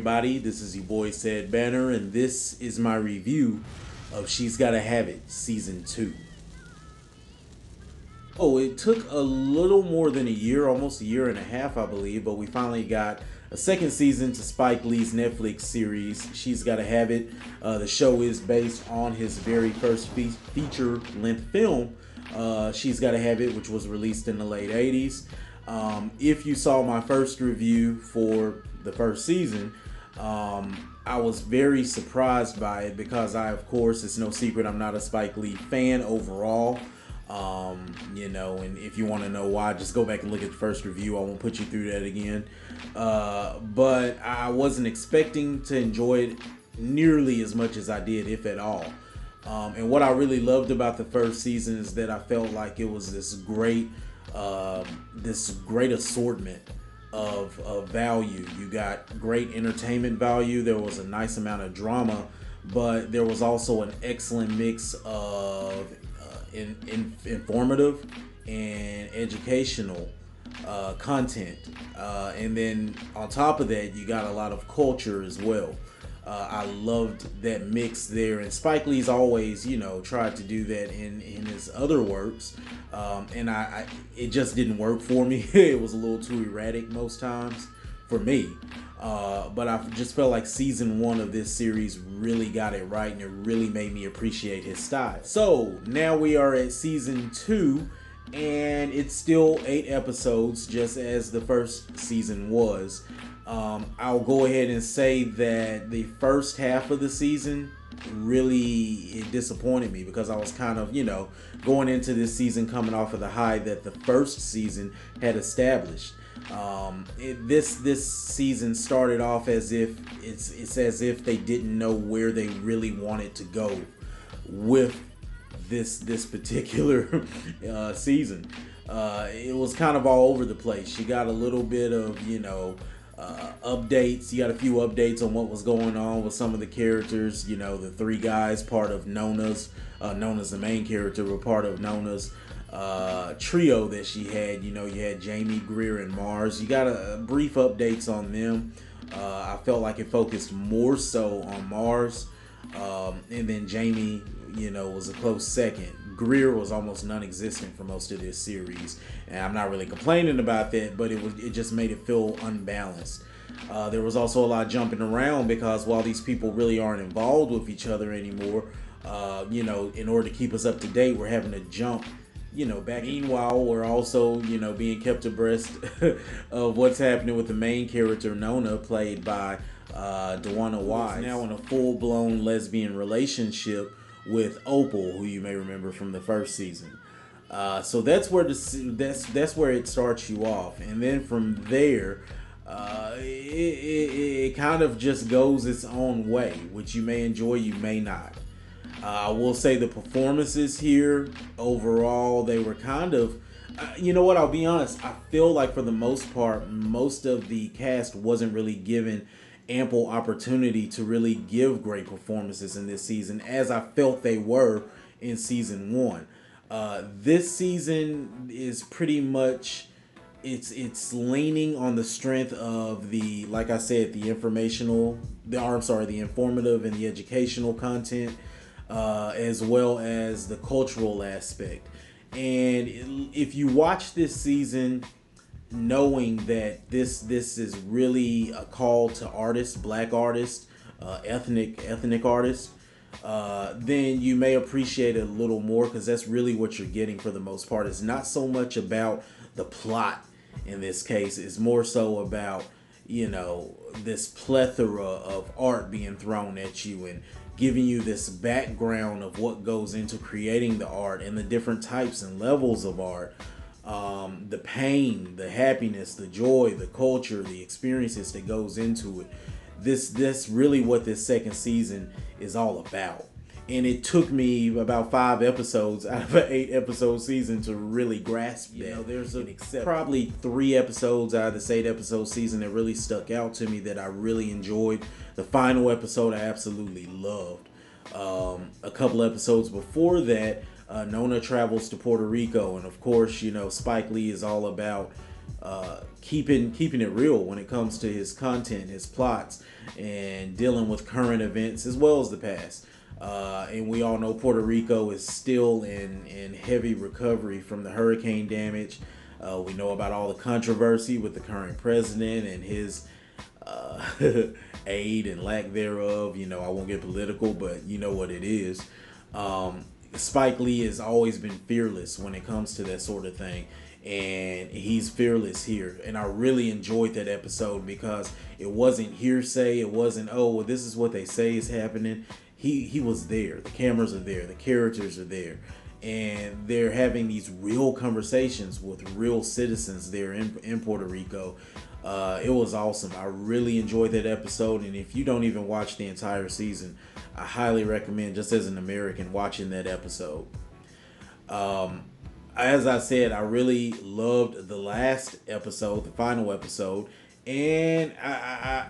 everybody? This is your boy Ced Banner, and this is my review of She's Gotta Have It Season 2. Oh, it took a little more than a year, almost a year and a half, I believe, but we finally got a second season to Spike Lee's Netflix series, She's Gotta Have It. The show is based on his very first feature-length film, She's Gotta Have It, which was released in the late 80s. If you saw my first review for the first season, I was very surprised by it because of course, it's no secret I'm not a Spike Lee fan overall. And if you want to know why, just go back and look at the first review. I won't put you through that again. But I wasn't expecting to enjoy it nearly as much as I did, if at all. And what I really loved about the first season is that I felt like it was this great assortment of value. You got great entertainment value. There was a nice amount of drama, but there was also an excellent mix of informative and educational content, and then on top of that you got a lot of culture as well. I loved that mix there, and Spike Lee's always tried to do that in his other works, and it just didn't work for me. It was a little too erratic most times for me. But I just felt like season 1 of this series really got it right, and it really made me appreciate his style. So now we are at season 2, and it's still 8 episodes, just as the first season was. I'll go ahead and say that the first half of the season it disappointed me because I was kind of, going into this season coming off of the high that the first season had established. This season started off as if it's as if they didn't know where they really wanted to go with this particular season. It was kind of all over the place. You got a little bit of updates. You got a few updates on what was going on with some of the characters. The 3 guys, part of Nona's the main character, were part of Nona's trio that she had. You had Jamie, Greer, and Mars. You got a brief updates on them. I felt like it focused more so on Mars, and then Jamie was a close second. Greer was almost non-existent for most of this series, and I'm not really complaining about that, but it just made it feel unbalanced. There was also a lot of jumping around because while these people really aren't involved with each other anymore, in order to keep us up to date, we're having to jump back. Meanwhile, we're also, being kept abreast of what's happening with the main character, Nona, played by Dawana Wise, now in a full-blown lesbian relationship with Opal, who you may remember from the first season. So that's where that's where it starts you off, and then from there, it kind of just goes its own way, which you may enjoy, you may not. I will say the performances here, overall, they were kind of, I'll be honest, I feel like for the most part, most of the cast wasn't really given ample opportunity to really give great performances in this season, as I felt they were in season 1. This season is pretty much, it's leaning on the strength of like I said, the informative and the educational content, as well as the cultural aspect. And if you watch this season knowing that this is really a call to artists, black artists, ethnic artists, then you may appreciate it a little more, because that's really what you're getting for the most part. It's not so much about the plot in this case. It's more so about this plethora of art being thrown at you and giving you this background of what goes into creating the art and the different types and levels of art. The pain, the happiness, the joy, the culture, the experiences that goes into it. This really what this second season is all about. And it took me about 5 episodes out of an 8-episode season to really grasp that. There's probably 3 episodes out of this 8-episode season that really stuck out to me that I really enjoyed. The final episode I absolutely loved. A couple episodes before that, Nona travels to Puerto Rico, and of course, Spike Lee is all about keeping it real when it comes to his content, his plots, and dealing with current events as well as the past. And we all know Puerto Rico is still in heavy recovery from the hurricane damage. We know about all the controversy with the current president and his aid and lack thereof. You know, I won't get political, but you know what it is. Spike Lee has always been fearless when it comes to that sort of thing, and he's fearless here. And I really enjoyed that episode because it wasn't hearsay. It wasn't, oh well, this is what they say is happening. He was there. The cameras are there. The characters are there. And they're having these real conversations with real citizens there in Puerto Rico. It was awesome. I really enjoyed that episode. And if you don't even watch the entire season, I highly recommend, just as an American, watching that episode. As I said, I really loved the last episode, the final episode. And I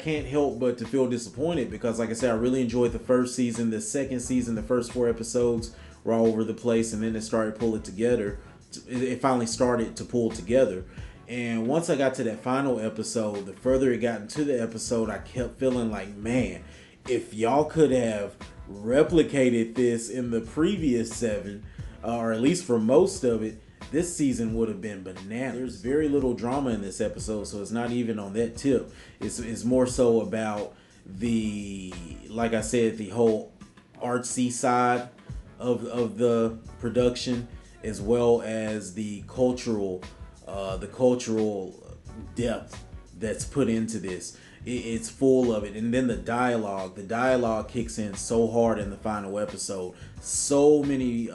can't help but to feel disappointed because, like I said, I really enjoyed the first season. The second season, the first 4 episodes were all over the place, and then it started pulling together. It finally started to pull together. And once I got to that final episode, the further it got into the episode, I kept feeling like, man, if y'all could have replicated this in the previous 7, or at least for most of it, this season would have been bananas. There's very little drama in this episode, so it's not even on that tip. It's more so about like I said, the whole artsy side of the production, as well as the cultural depth that's put into this. It's full of it. And then the dialogue kicks in so hard in the final episode. So many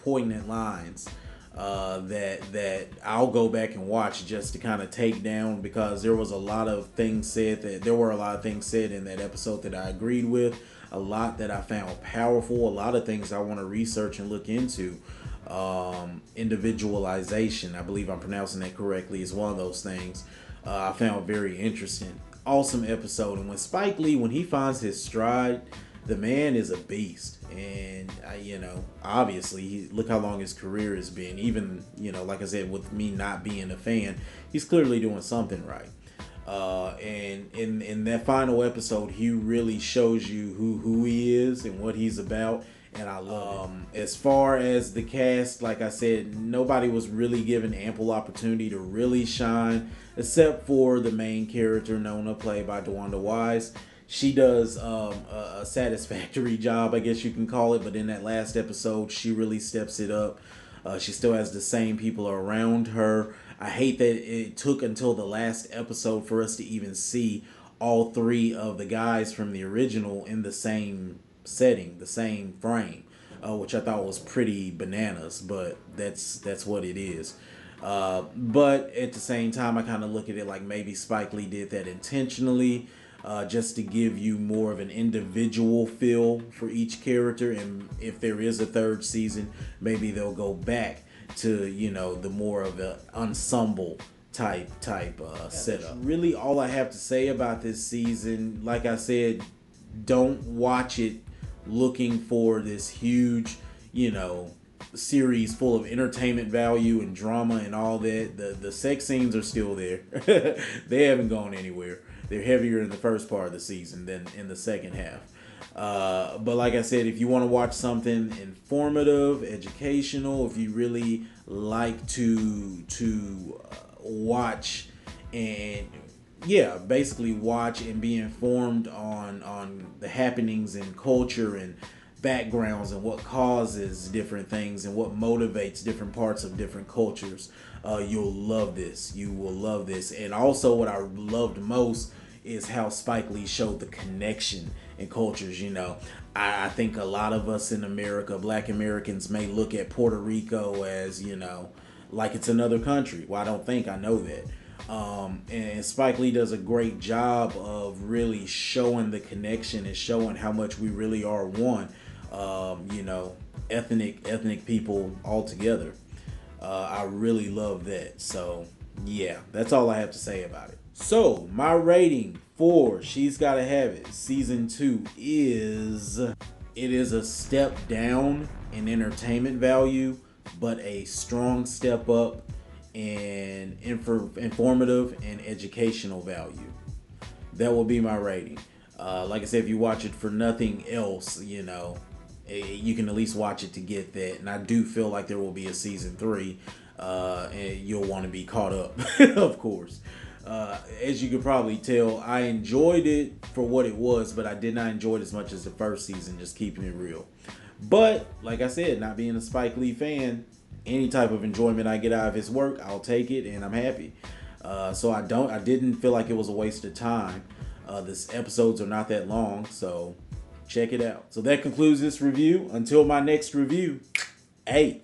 poignant lines that I'll go back and watch just to kind of take down, because there were a lot of things said in that episode that I agreed with, a lot that I found powerful, a lot of things I want to research and look into. Individualization, I believe I'm pronouncing that correctly, is one of those things I found very interesting. Awesome episode. And when Spike Lee, when he finds his stride, the man is a beast. And obviously, look how long his career has been. Even, like I said, with me not being a fan, he's clearly doing something right. And in that final episode, he really shows you who he is and what he's about. And I love it. As far as the cast, like I said, nobody was really given ample opportunity to really shine, except for the main character, Nona, played by DeWanda Wise. She does a satisfactory job, I guess you can call it. But in that last episode, she really steps it up. She still has the same people around her. I hate that it took until the last episode for us to even see all 3 of the guys from the original in the same setting, the same frame, which I thought was pretty bananas, but that's what it is. But at the same time, I kind of look at it like maybe Spike Lee did that intentionally, just to give you more of an individual feel for each character. And if there is a 3rd season, maybe they'll go back to the more of an ensemble type setup. That's really all I have to say about this season. Like I said, don't watch it looking for this huge, series full of entertainment value and drama and all that. The sex scenes are still there. They haven't gone anywhere. They're heavier in the first part of the season than in the second half. But like I said, if you want to watch something informative, educational, if you really like to watch and basically watch and be informed on the happenings in culture and backgrounds and what causes different things and what motivates different parts of different cultures, you'll love this. You will love this. And also what I loved most is how Spike Lee showed the connection in cultures. I think a lot of us in America, Black Americans, may look at Puerto Rico as, like it's another country. Well, I know that. And Spike Lee does a great job of really showing the connection and showing how much we really are one, ethnic people all together. I really love that. So yeah, that's all I have to say about it. So my rating for She's Gotta Have It season 2 is, it is a step down in entertainment value but a strong step up in informative and educational value. That will be my rating. Like I said, if you watch it for nothing else, you can at least watch it to get that. And I do feel like there will be a season 3, and you'll want to be caught up, of course. As you could probably tell, I enjoyed it for what it was, but I did not enjoy it as much as the first season, just keeping it real. But, like I said, not being a Spike Lee fan, any type of enjoyment I get out of his work, I'll take it, and I'm happy. So I didn't feel like it was a waste of time. This episodes are not that long, so check it out. So that concludes this review. Until my next review, hey.